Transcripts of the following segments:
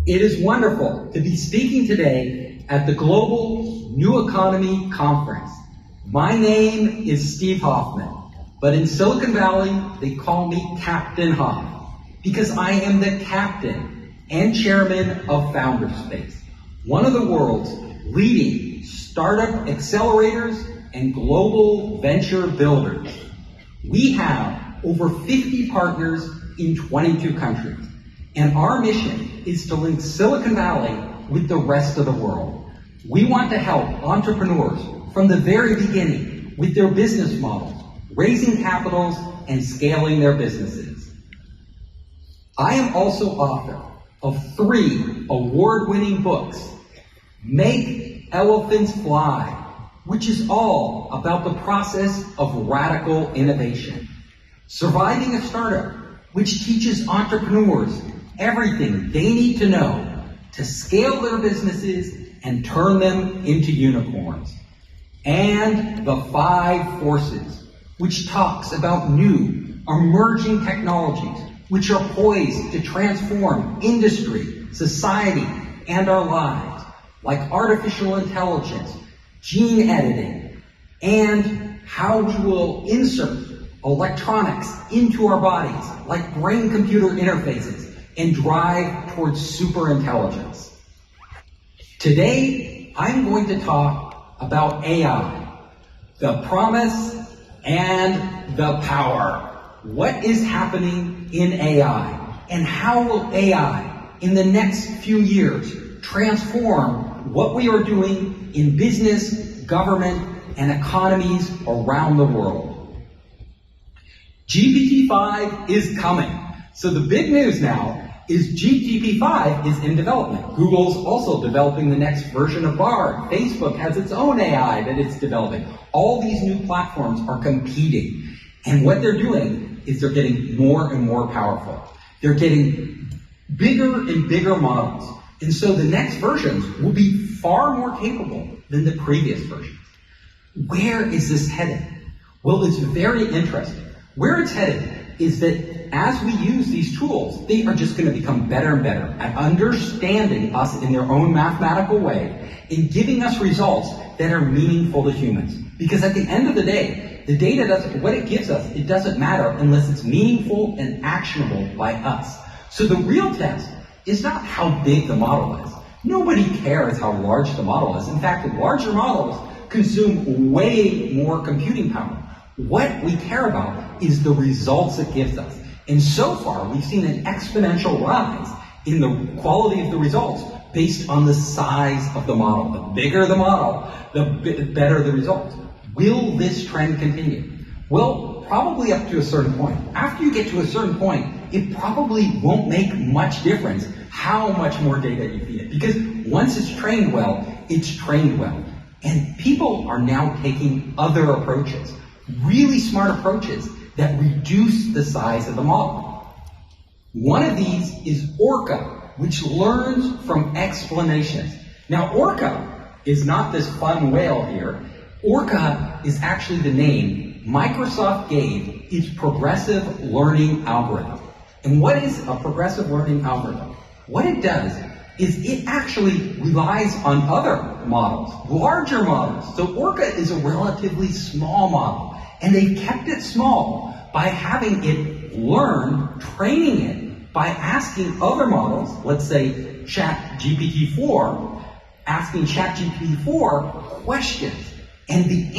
It is wonderful to be speaking today at the Global New Economy Conference. My name is Steve Hoffman, but in Silicon Valley, they call me Captain Hoff, because I am the captain and chairman of Founderspace, one of the world's leading startup accelerators and global venture builders. We have over 50 partners in 22 countries, and our mission is to link Silicon Valley with the rest of the world. We want to help entrepreneurs from the very beginning with their business models, raising capitals, and scaling their businesses. I am also author of 3 award-winning books: Make Elephants Fly, which is all about the process of radical innovation; Surviving a Startup, which teaches entrepreneurs everything they need to know to scale their businesses and turn them into unicorns; and The 5 Forces, which talks about new, emerging technologies which are poised to transform industry, society, and our lives, like artificial intelligence, gene editing, and how we will insert electronics into our bodies, like brain-computer interfaces, and drive towards superintelligence. Today, I'm going to talk about AI, the promise and the power. What is happening in AI, and how will AI in the next few years transform what we are doing in business, government, and economies around the world? GPT-5 is coming. So the big news now is GPT-5 is in development. Google's also developing the next version of Bard. Facebook has its own AI that it's developing. All these new platforms are competing. And what they're doing is they're getting more and more powerful. They're getting bigger and bigger models. And so the next versions will be far more capable than the previous versions. Where is this headed? Well, it's very interesting. Where it's headed is that as we use these tools, they are just going to become better and better at understanding us in their own mathematical way and giving us results that are meaningful to humans. Because at the end of the day, the data doesn't, what it gives us, it doesn't matter unless it's meaningful and actionable by us. So the real test is not how big the model is. Nobody cares how large the model is. In fact, larger models consume way more computing power. What we care about is the results it gives us. And so far, we've seen an exponential rise in the quality of the results based on the size of the model. The bigger the model, the better the results. Will this trend continue? Well, probably up to a certain point. After you get to a certain point, it probably won't make much difference how much more data you feed it. Because once it's trained well, it's trained well. And people are now taking other approaches, really smart approaches that reduce the size of the model. One of these is Orca, which learns from explanations. Now, Orca is not this fun whale here. Orca is actually the name Microsoft gave its progressive learning algorithm. And what is a progressive learning algorithm? What it does is it actually relies on other models, larger models. So Orca is a relatively small model. And they've kept it small by having it learn, training it by asking other models, let's say ChatGPT-4, asking ChatGPT-4 questions. And the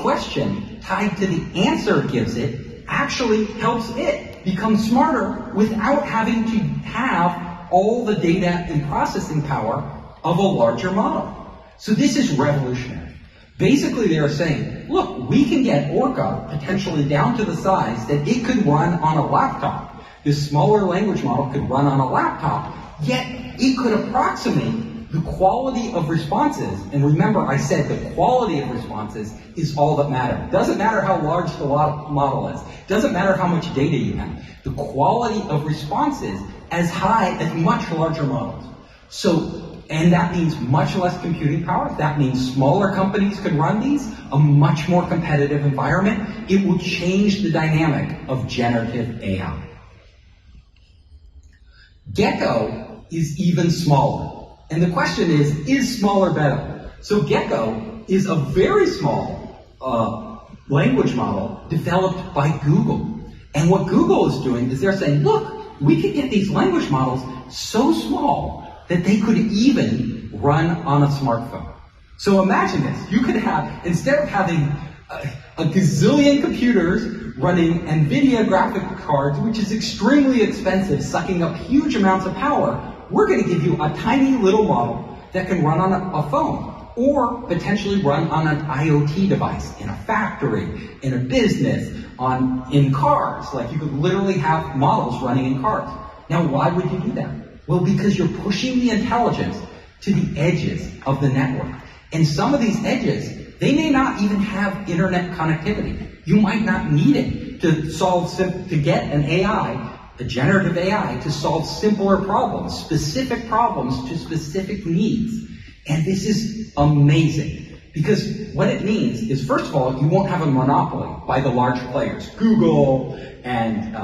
question tied to the answer it gives it actually helps it become smarter without having to have all the data and processing power of a larger model. So this is revolutionary. Basically, they are saying, look, we can get Orca potentially down to the size that it could run on a laptop. This smaller language model could run on a laptop, yet it could approximate the quality of responses. And remember, I said the quality of responses is all that matters. It doesn't matter how large the model is. It doesn't matter how much data you have. The quality of responses as high as much larger models. And that means much less computing power. That means smaller companies could run these, a much more competitive environment. It will change the dynamic of generative AI. Gecko is even smaller. And the question is smaller better? So GECKO is a very small language model developed by Google. And what Google is doing is they're saying, look, we could get these language models so small that they could even run on a smartphone. So imagine this. You could have, instead of having a gazillion computers running NVIDIA graphic cards, which is extremely expensive, sucking up huge amounts of power, we're going to give you a tiny little model that can run on a phone, or potentially run on an IoT device, in a factory, in a business, in cars. Like, you could literally have models running in cars. Now, why would you do that? Well, because you're pushing the intelligence to the edges of the network. And some of these edges, they may not even have internet connectivity. You might not need it to get an AI, a generative AI, to solve simpler problems, specific problems to specific needs. And this is amazing, because what it means is, first of all, you won't have a monopoly by the large players, Google and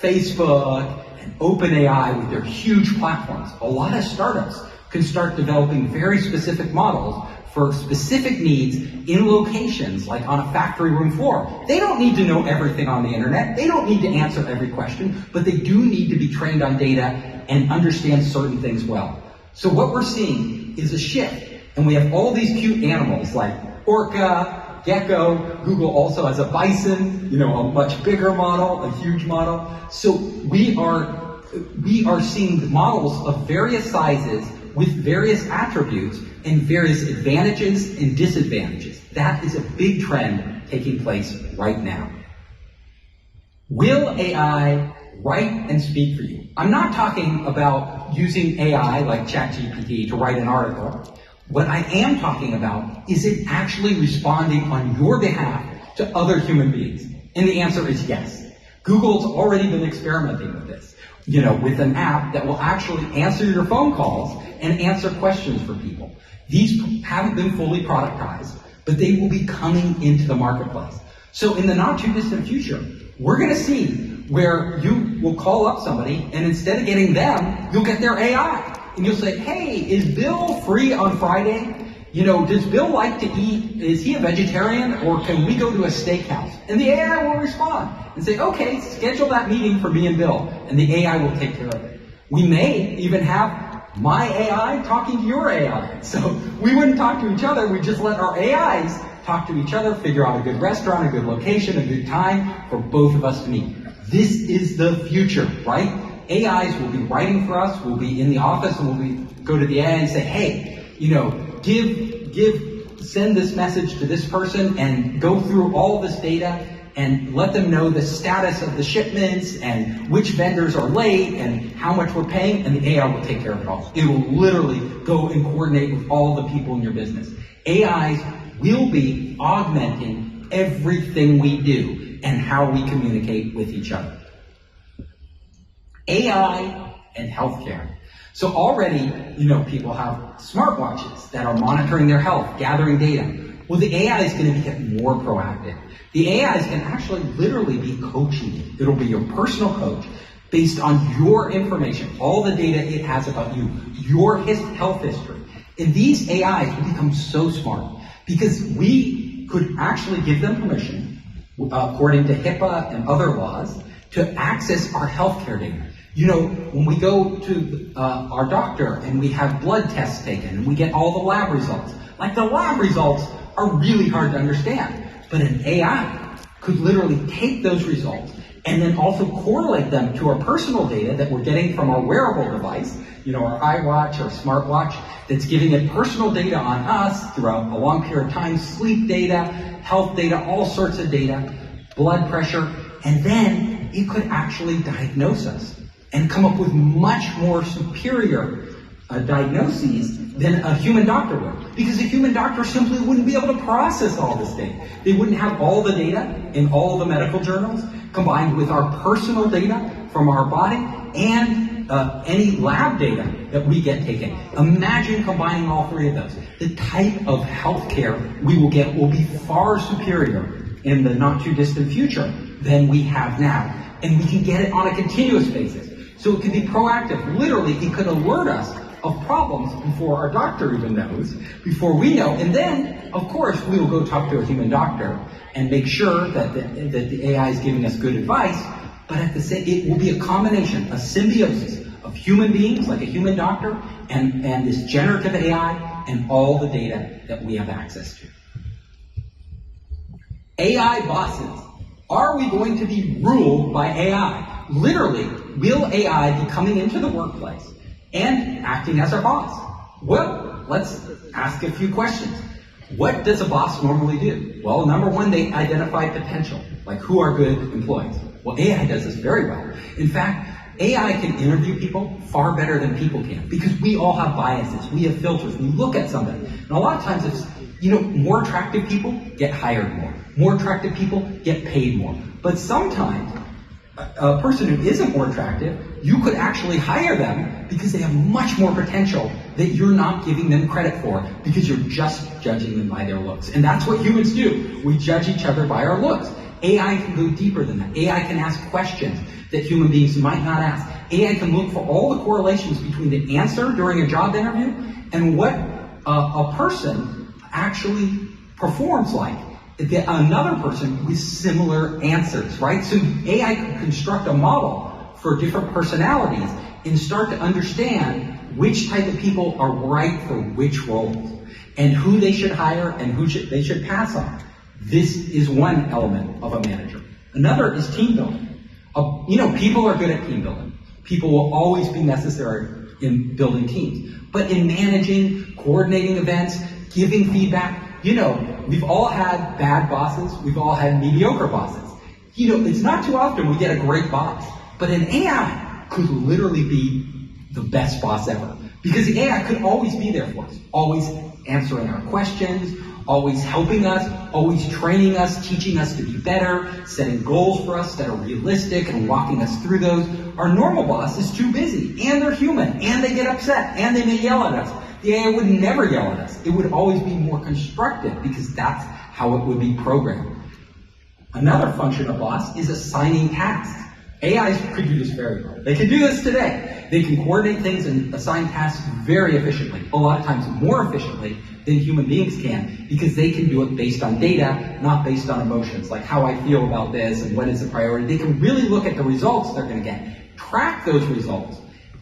Facebook and OpenAI with their huge platforms. A lot of startups can start developing very specific models for specific needs in locations, like on a factory room floor. They don't need to know everything on the internet. They don't need to answer every question, but they do need to be trained on data and understand certain things well. So what we're seeing is a shift, and we have all these cute animals like Orca, Gecko. Google also has a bison, a much bigger model, a huge model. So we are seeing models of various sizes with various attributes and various advantages and disadvantages. That is a big trend taking place right now. Will AI write and speak for you? I'm not talking about using AI like ChatGPT to write an article. What I am talking about is it actually responding on your behalf to other human beings. And the answer is yes. Google's already been experimenting with this, with an app that will actually answer your phone calls and answer questions for people. These haven't been fully productized, but they will be coming into the marketplace. So in the not too distant future, we're going to see where you will call up somebody, and instead of getting them, you'll get their AI. And you'll say, hey, is Bill free on Friday? Does Bill like to eat? Is he a vegetarian, or can we go to a steakhouse? And the AI will respond and say, okay, schedule that meeting for me and Bill, and the AI will take care of it. We may even have my AI talking to your AI. So we wouldn't talk to each other, we just let our AIs talk to each other, figure out a good restaurant, a good location, a good time for both of us to meet. This is the future, right? AIs will be writing for us, we'll be in the office, and we'll go to the AI and say, hey, send this message to this person and go through all this data and let them know the status of the shipments and which vendors are late and how much we're paying, and the AI will take care of it all. It will literally go and coordinate with all the people in your business. AIs will be augmenting everything we do and how we communicate with each other. AI and healthcare. So already, people have smartwatches that are monitoring their health, gathering data. Well, the AI is going to get more proactive. The AIs can actually literally be coaching you. It'll be your personal coach based on your information, all the data it has about you, your health history. And these AIs will become so smart because we could actually give them permission, according to HIPAA and other laws, to access our healthcare data. When we go to our doctor and we have blood tests taken and we get all the lab results, the lab results are really hard to understand. But an AI could literally take those results and then also correlate them to our personal data that we're getting from our wearable device, our iWatch or smartwatch, that's giving it personal data on us throughout a long period of time, sleep data, health data, all sorts of data, blood pressure, and then it could actually diagnose us and come up with much more superior diagnoses than a human doctor would. Because a human doctor simply wouldn't be able to process all this data. They wouldn't have all the data in all the medical journals combined with our personal data from our body and any lab data that we get taken. Imagine combining all three of those. The type of healthcare we will get will be far superior in the not too distant future than we have now. And we can get it on a continuous basis. So it can be proactive. Literally, it could alert us of problems before our doctor even knows, before we know. And then, of course, we will go talk to a human doctor and make sure that the AI is giving us good advice. But at the same, it will be a combination, a symbiosis of human beings, like a human doctor, and this generative AI and all the data that we have access to. AI bosses. Are we going to be ruled by AI? Literally, will AI be coming into the workplace and acting as our boss? Well, let's ask a few questions. What does a boss normally do? Well, number one, they identify potential, like who are good employees. Well, AI does this very well. In fact, AI can interview people far better than people can, because we all have biases, we have filters, we look at somebody. And a lot of times it's, more attractive people get hired more. More attractive people get paid more. But sometimes a person who isn't more attractive, you could actually hire them because they have much more potential that you're not giving them credit for, because you're just judging them by their looks. And that's what humans do. We judge each other by our looks. AI can go deeper than that. AI can ask questions that human beings might not ask. AI can look for all the correlations between the answer during a job interview and what a person actually performs like another person with similar answers, right? So AI can construct a model for different personalities and start to understand which type of people are right for which roles and who they should hire and who they should pass on. This is one element of a manager. Another is team building. People are good at team building. People will always be necessary in building teams. But in managing, coordinating events, giving feedback, we've all had bad bosses. We've all had mediocre bosses. It's not too often we get a great boss. But an AI could literally be the best boss ever. Because the AI could always be there for us. Always answering our questions, always helping us, always training us, teaching us to be better, setting goals for us that are realistic and walking us through those. Our normal boss is too busy, and they're human, and they get upset, and they may yell at us. The AI would never yell at us. It would always be more constructive, because that's how it would be programmed. Another function of boss is assigning tasks. AIs could do this very well. They can do this today. They can coordinate things and assign tasks very efficiently, a lot of times more efficiently than human beings can, because they can do it based on data, not based on emotions, like how I feel about this and what is the priority. They can really look at the results they're going to get, track those results.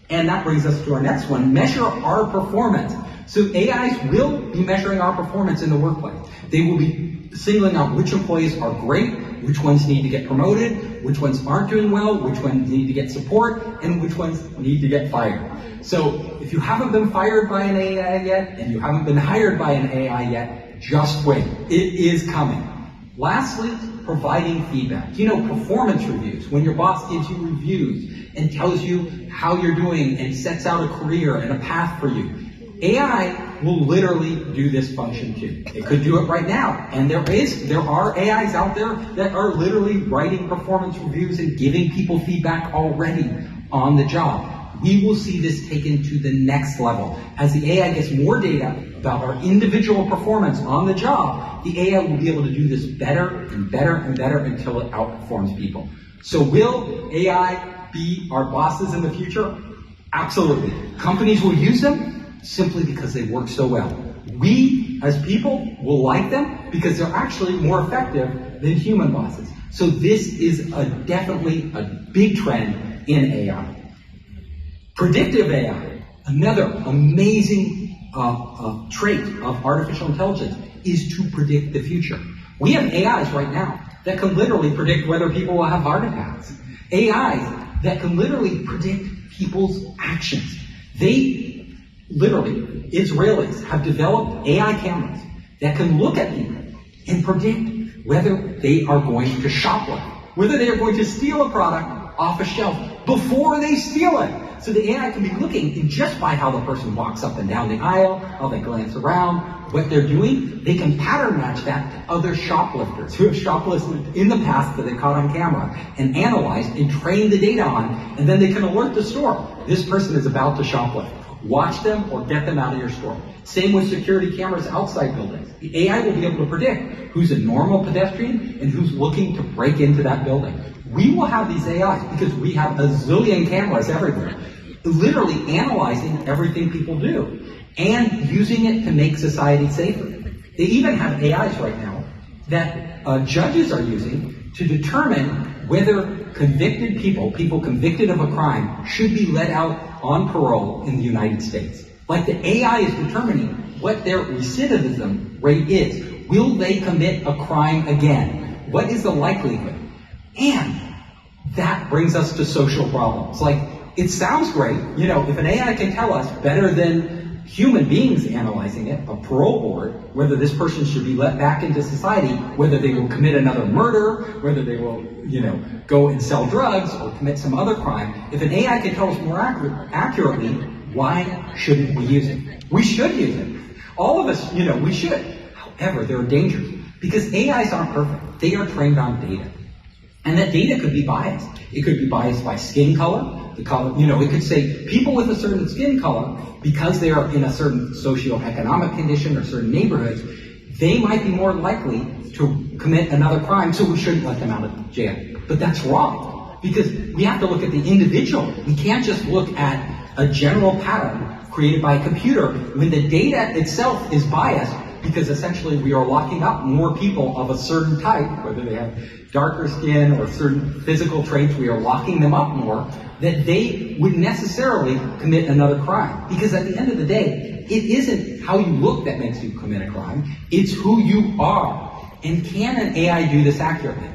And that brings us to our next one, measure our performance. So AIs will be measuring our performance in the workplace. They will be singling out which employees are great, which ones need to get promoted, which ones aren't doing well, which ones need to get support, and which ones need to get fired. So if you haven't been fired by an AI yet, and you haven't been hired by an AI yet, just wait. It is coming. Lastly, providing feedback. Performance reviews. When your boss gives you reviews and tells you how you're doing and sets out a career and a path for you. AI will literally do this function too. It could do it right now. And there are AIs out there that are literally writing performance reviews and giving people feedback already on the job. We will see this taken to the next level. As the AI gets more data about our individual performance on the job, the AI will be able to do this better and better and better until it outperforms people. So will AI be our bosses in the future? Absolutely. Companies will use them simply because they work so well. We, as people, will like them because they're actually more effective than human bosses. So this is definitely a big trend in AI. Predictive AI, another amazing trait of artificial intelligence, is to predict the future. We have AIs right now that can literally predict whether people will have heart attacks. AIs that can literally predict people's actions. Israelis have developed AI cameras that can look at people and predict whether they are going to shoplift, whether they are going to steal a product off a shelf before they steal it. So the AI can be looking, and just by how the person walks up and down the aisle, how they glance around, what they're doing, they can pattern match that to other shoplifters who have shoplifted in the past that they caught on camera and analyzed and trained the data on, and then they can alert the store. This person is about to shoplift. Watch them or get them out of your store. Same with security cameras outside buildings. The AI will be able to predict who's a normal pedestrian and who's looking to break into that building. We will have these AIs because we have a zillion cameras everywhere, literally analyzing everything people do and using it to make society safer. They even have AIs right now that judges are using to determine whether convicted people convicted of a crime, should be let out on parole in the United States. Like the AI is determining what their recidivism rate is. Will they commit a crime again? What is the likelihood? And that brings us to social problems. Like, it sounds great, you know, if an AI can tell us better than human beings analyzing it, a parole board, whether this person should be let back into society, whether they will commit another murder, whether they will, you know, go and sell drugs or commit some other crime. If an AI can tell us more accurately, why shouldn't we use it? We should use it. All of us, you know, we should. However, there are dangers because AIs aren't perfect. They are trained on data. And that data could be biased. It could be biased by skin color. The color, you know, it could say people with a certain skin color, because they are in a certain socioeconomic condition or certain neighborhoods, they might be more likely to commit another crime, so we shouldn't let them out of jail. But that's wrong, because we have to look at the individual. We can't just look at a general pattern created by a computer when the data itself is biased, because essentially we are locking up more people of a certain type, whether they have darker skin or certain physical traits, we are locking them up more, that they would necessarily commit another crime. Because at the end of the day, it isn't how you look that makes you commit a crime, it's who you are. And can an AI do this accurately?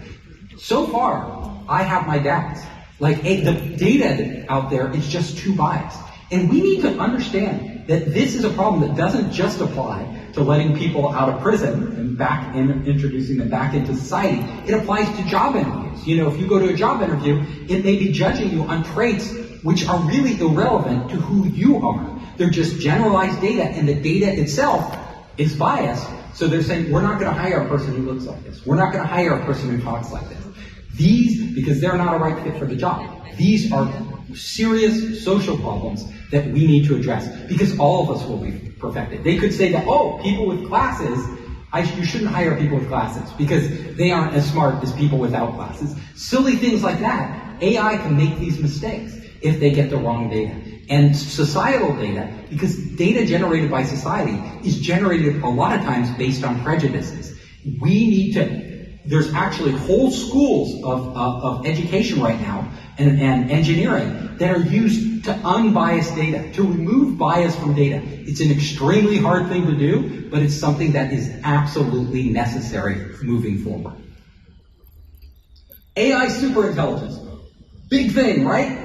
So far, I have my doubts. Like, the data out there is just too biased. And we need to understand that this is a problem that doesn't just apply to letting people out of prison and introducing them back into society. It applies to job interviews. You know, if you go to a job interview, it may be judging you on traits which are really irrelevant to who you are. They're just generalized data, and the data itself is biased. So they're saying, we're not going to hire a person who looks like this. We're not going to hire a person who talks like this. These, because they're not a right fit for the job. These are serious social problems that we need to address, because all of us will be perfected. They could say that, oh, people with glasses, you shouldn't hire people with glasses because they aren't as smart as people without glasses. Silly things like that. AI can make these mistakes if they get the wrong data. And societal data, because data generated by society is generated a lot of times based on prejudices. We need to, there's actually whole schools of education right now and engineering that are used to unbiased data, to remove bias from data. It's an extremely hard thing to do, but it's something that is absolutely necessary moving forward. AI superintelligence. Big thing, right?